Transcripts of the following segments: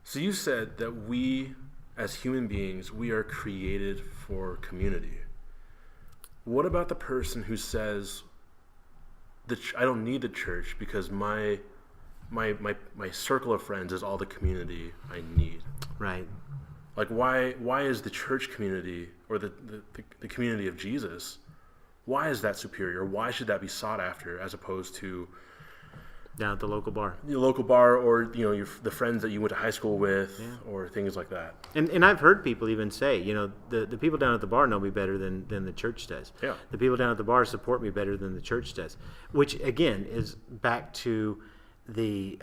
So you said that we, as human beings, we are created for community. What about the person who says, I don't need the church because my circle of friends is all the community I need? Right. Like, why is the church community or the community of Jesus, why is that superior? Why should that be sought after as opposed to down at the local bar? Your local bar, or the friends that you went to high school with, or things like that. And I've heard people even say, the people down at the bar know me better than the church does. Yeah. The people down at the bar support me better than the church does, which again is back to the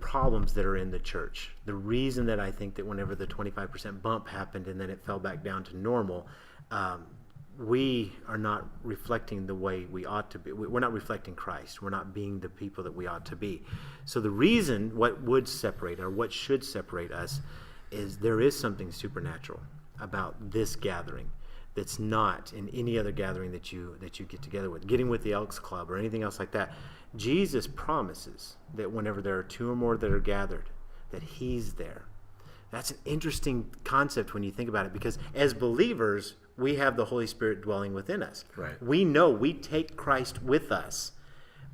problems that are in the church. The reason that I think that whenever the 25% bump happened and then it fell back down to normal, we are not reflecting the way we ought to be. We're not reflecting Christ. We're not being the people that we ought to be. So the reason what should separate us is there is something supernatural about this gathering that's not in any other gathering that you get together with. Getting with the Elks Club or anything else like that. Jesus promises that whenever there are two or more that are gathered, that he's there. That's an interesting concept when you think about it, because as believers, we have the Holy Spirit dwelling within us. Right. We know we take Christ with us.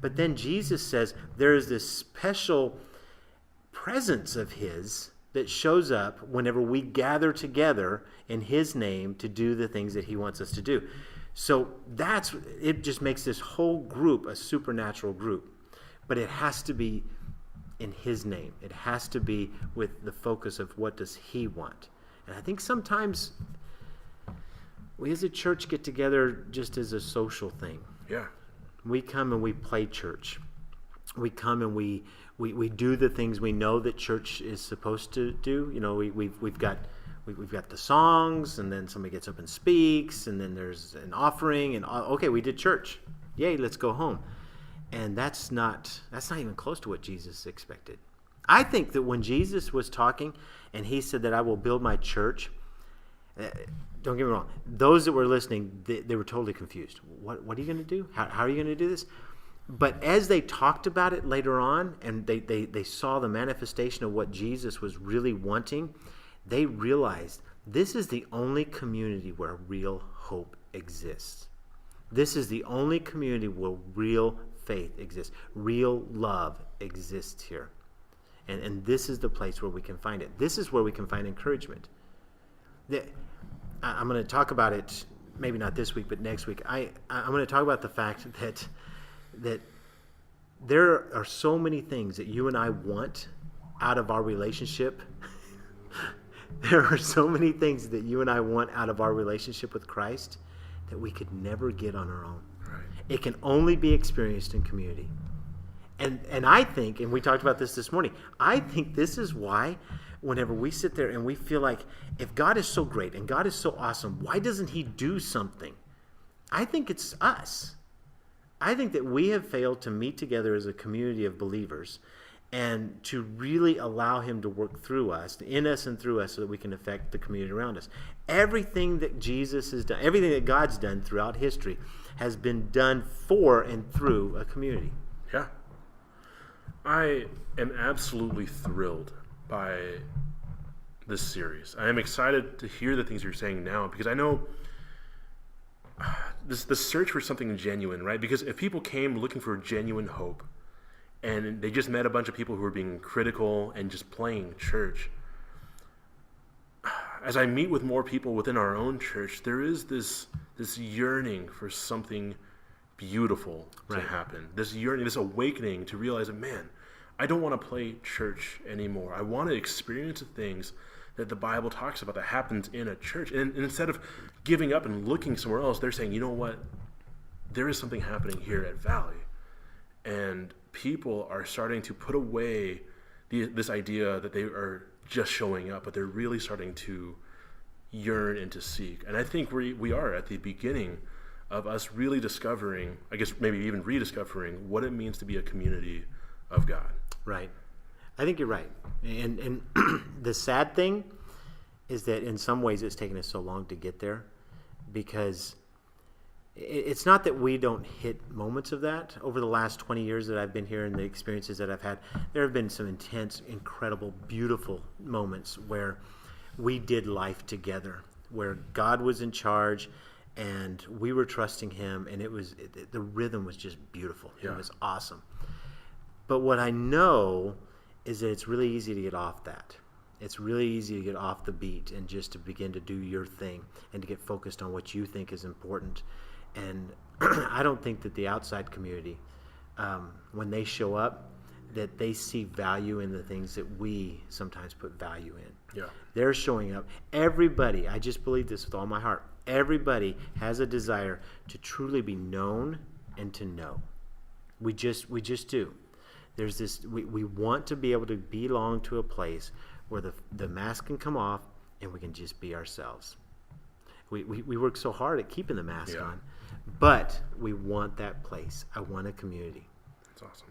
But then Jesus says there is this special presence of his that shows up whenever we gather together in his name to do the things that he wants us to do. So it just makes this whole group a supernatural group. But it has to be in his name. It has to be with the focus of what does he want. And I think sometimes we as a church get together just as a social thing. Yeah. We come and we play church. We come and we do the things we know that church is supposed to do. We've got the songs, and then somebody gets up and speaks, and then there's an offering, and okay, we did church. Yay, let's go home. And that's not even close to what Jesus expected. I think that when Jesus was talking and he said that I will build my church, don't get me wrong, those that were listening, they were totally confused. What are you going to do? How are you going to do this? But as they talked about it later on, and they saw the manifestation of what Jesus was really wanting, they realized this is the only community where real hope exists. This is the only community where real faith exists. Real love exists here. And this is the place where we can find it. This is where we can find encouragement. I'm going to talk about it, maybe not this week, but next week. I'm going to talk about the fact that there are so many things that you and I want out of our relationship. There are so many things that you and I want out of our relationship with Christ that we could never get on our own. Right. It can only be experienced in community. And I think, and we talked about this morning, I think this is why whenever we sit there and we feel like if God is so great and God is so awesome, why doesn't he do something? I think it's us. I think that we have failed to meet together as a community of believers and to really allow him to work through us, in us and through us, so that we can affect the community around us. Everything that Jesus has done, everything that God's done throughout history has been done for and through a community. Yeah. I am absolutely thrilled by this series. I am excited to hear the things you're saying now, because I know the search for something genuine, right? Because if people came looking for genuine hope and they just met a bunch of people who were being critical and just playing church, as I meet with more people within our own church, there is this yearning for something beautiful to happen. This yearning, this awakening to realize that, man, I don't want to play church anymore. I want to experience the things that the Bible talks about that happens in a church. And instead of giving up and looking somewhere else, they're saying, you know what? There is something happening here at Valley. And people are starting to put away this idea that they are just showing up, but they're really starting to yearn and to seek. And I think we are at the beginning of us really discovering, I guess maybe even rediscovering, what it means to be a community of God. Right. I think you're right. And the sad thing is that in some ways it's taken us so long to get there, because it's not that we don't hit moments of that. Over the last 20 years that I've been here and the experiences that I've had, there have been some intense, incredible, beautiful moments where we did life together, where God was in charge and we were trusting him, and the rhythm was just beautiful. Yeah. It was awesome. But what I know is that it's really easy to get off that. It's really easy to get off the beat and just to begin to do your thing and to get focused on what you think is important. And I don't think that the outside community, when they show up, that they see value in the things that we sometimes put value in. Yeah. They're showing up. Everybody, I just believe this with all my heart, everybody has a desire to truly be known and to know. We just do. There's this, we want to be able to belong to a place where the mask can come off and we can just be ourselves. We work so hard at keeping the mask on, but we want that place. I want a community. That's awesome.